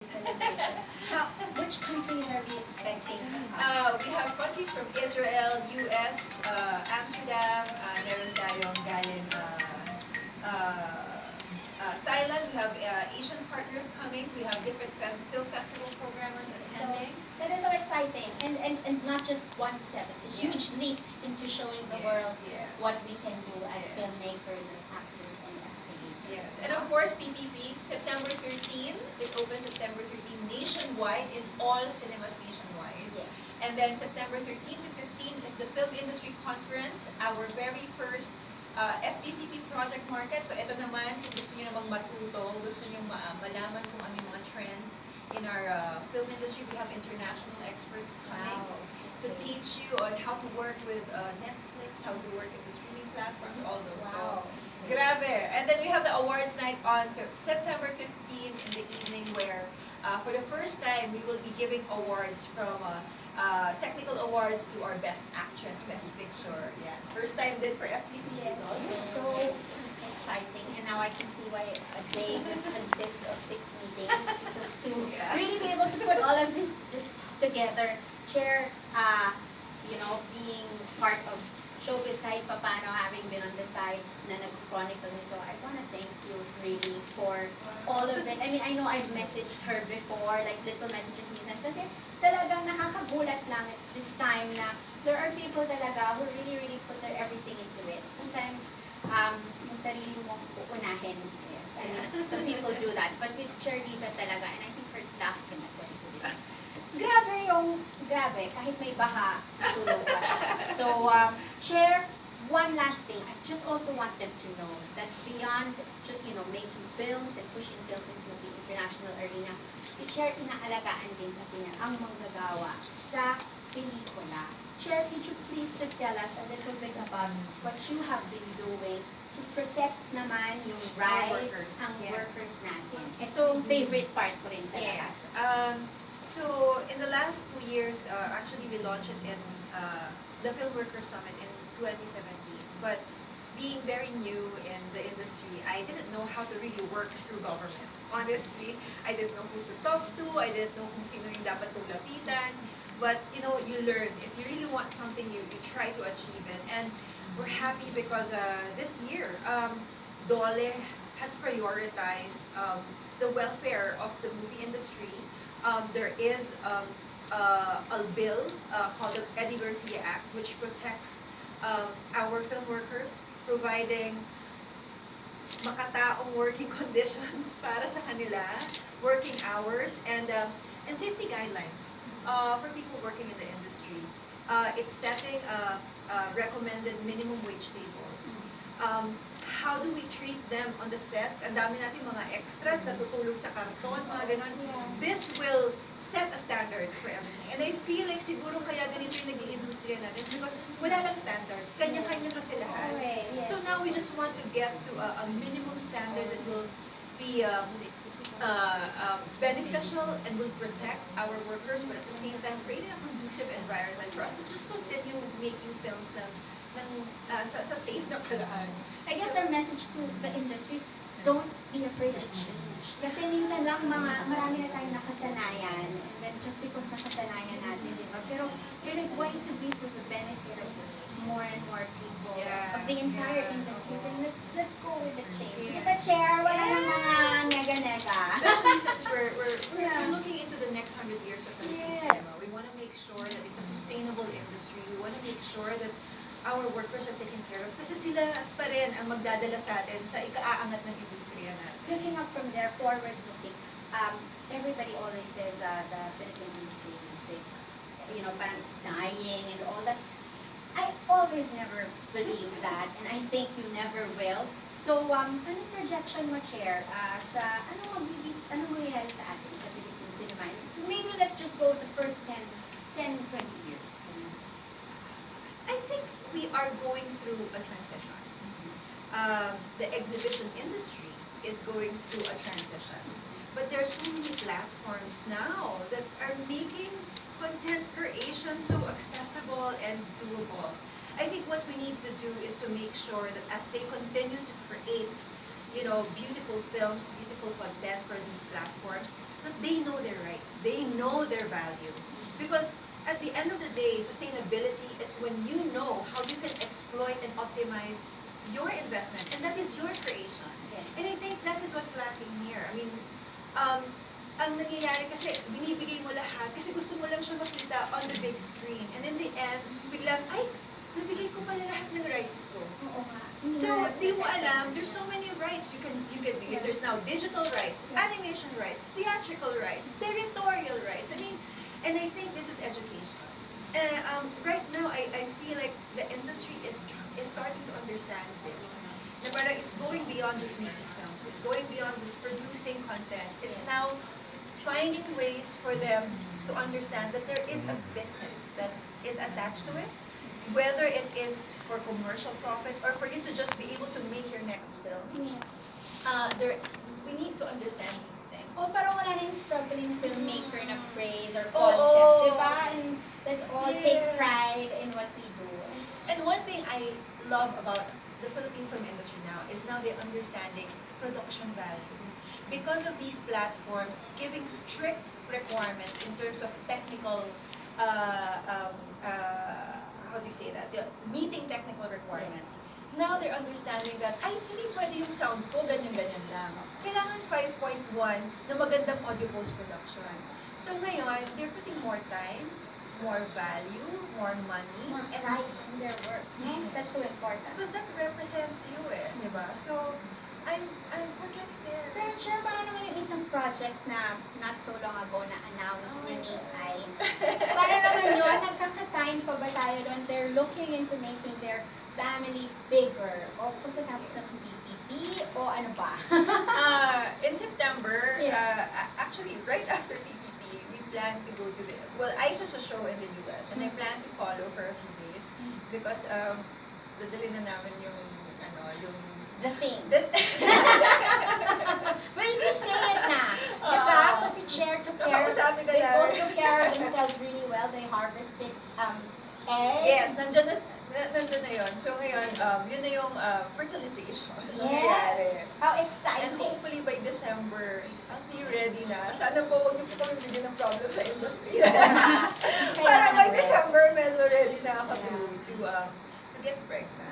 celebration. Which countries are we expecting to come? We have countries from Israel, US, Amsterdam, meron tayong galing Thailand. We have Asian partners coming. We have different film festival programmers attending. So, that is so exciting. And not just one step. It's a huge leap into showing the world what we can do as filmmakers, as actors, and as creators. Yes, and of course PPP, September 13. It opens September 13 nationwide in all cinemas nationwide. Yes. And then September 13 to 15 is the Film Industry Conference, our very first FDCP project market. So ito naman, kung gusto nyo namang matuto, gusto nyo malaman kung ano yung mga trends in our film industry, we have international experts coming to teach you on how to work with Netflix, how to work in the streaming platforms, all those. So, grabe. And then we have the awards night on September 15 in the evening where for the first time we will be giving awards from technical awards to our best actress, best picture. Yeah. First time din for FPC. Yes. So exciting. And now I can see why a day would consist of 6 meetings, because to really be able to put all of this together, share, being part of showbiz kahit papano, having been on the side na nag-chronicle nito, I want to thank you really for all of it. I mean, I know I've messaged her before, like little messages minsan, kasi talagang nakakagulat lang at this time na there are people talaga who really, really put their everything into it. Sometimes, yung sarili mong uunahin. I mean, some people do that. But with Chair Liza talaga, and I think her staff can attest to this, grabe, kahit may baha, susulong pa siya. So, Chair, one last thing. I just also want them to know that beyond, making films and pushing films into the international arena, si Chair inaalagaan din kasi niya ang manggagawa sa pelikula. Chair, could you please just tell us a little bit about what you have been doing to protect naman yung rights, ang workers natin? Ito ang favorite part ko rin sa lahat. So, in the last 2 years, actually we launched it in the Film Workers Summit in 2017. But being very new in the industry, I didn't know how to really work through government. Honestly, I didn't know who to talk to, I didn't know kung sino yung dapat kong lapitan. But, you learn. If you really want something, you try to achieve it. And we're happy because this year, DOLE has prioritized the welfare of the movie industry. There is a bill called the Eddie Garcia Act, which protects our film workers, providing makataong working conditions para sa kanila, working hours, and safety guidelines for people working in the industry. It's setting recommended minimum wage tables. How do we treat them on the set? Ang dami natin mga extras na tutulog sa karton, mga ganon. This will set a standard for everything. And I feel like siguro kaya ganito yung naging industriya natin. It's because wala lang standards. Kanya-kanya kasi lahat. So now we just want to get to a minimum standard that will be beneficial and will protect our workers, but at the same time creating a conducive environment for us to just continue making films sa safe na paraan. I guess our message to the industry, don't be afraid to change. Kasi minsan lang marami na tayong nakasanayan, and then just because nakasanayan natin, diba? Pero it's going to be for the benefit of more and more people, of the entire industry, then let's go with the change. Kita, Chair, wala nang mga nega-nega. Especially since we're looking into the next 100 years of Philippine cinema. We want to make sure that it's a sustainable industry. We want to make sure that our workers are taken care of. Kasi sila pa rin ang magdadala sa atin sa ika-aangat ng industriya natin. Looking up from there, forward-looking, everybody always says the Philippine industry is sick. Parang it's dying and all that. I always never believe that, and I think you never will. So, anong projection mo, Chair, sa anong mangyayari sa atin sa Philippine cinema? Maybe let's just go the first 10, 20 years. I think we are going through a transition. The exhibition industry is going through a transition. But there are so many platforms now that are making content creation so accessible and doable. I think what we need to do is to make sure that as they continue to create beautiful films, beautiful content for these platforms, that they know their rights, they know their value. Because at the end of the day, sustainability is when you know how you can exploit and optimize your investment, and that is your creation. And I think that is what's lacking here. I mean, ang nangyayari kasi, binibigay mo lahat kasi gusto mo lang siya makita on the big screen. And in the end, biglang, ay, nabigay ko pala lahat ng rights ko. Oo nga. So, di mo alam, there's so many rights. There's now digital rights, animation rights, theatrical rights, territorial rights. I mean, and I think this is education. Right now, I feel like the industry is starting to understand this. Na parang it's going beyond just making films. It's going beyond just producing content. It's now finding ways for them to understand that there is a business that is attached to it, whether it is for commercial profit or for you to just be able to make your next film. We need to understand these things. Oh, parang wala na yung struggling filmmaker na phrase or Oo. concept, di ba? And let's all take Yes. pride in what we do. And one thing I love about the Philippine film industry now is now they're understanding production value. Because of these platforms giving strict requirements in terms of technical, how do you say that? Meeting technical requirements. Now they're understanding that, ay, hindi pwede yung sound ko, ganyan-ganyan lang. Kailangan 5.1 na magandang audio post-production. So ngayon, they're putting more time, more value, more money, More and pride in their work. No? Yes. That's so important. because that represents you di ba? So, we're getting there. Pero sure, parang naman yung isang project na not so long ago na-announce niyo ni Ice. Parang naman yun, nagkaka-time pa ba tayo doon? They're looking into making their family bigger. O pagkatapos ng PPP, o ano ba? In September, Yes. actually, right after PPP, we plan to go to ICE has a show in the US, and I plan to follow for a few days because dadali na namin yung The thing. the, Well, just say it na. Diba? Kasi Chair took care of, Nakausapin ka they na. both took care of themselves really well. They harvested eggs. yes, nandun na yun. So ngayon, yun na yung fertilization. Yes. How And exciting. hopefully by December, I'll be ready na. Sana po huwag niyo po kami bigyan ng problem sa industry. Para by December, medyo ready na ako to get pregnant.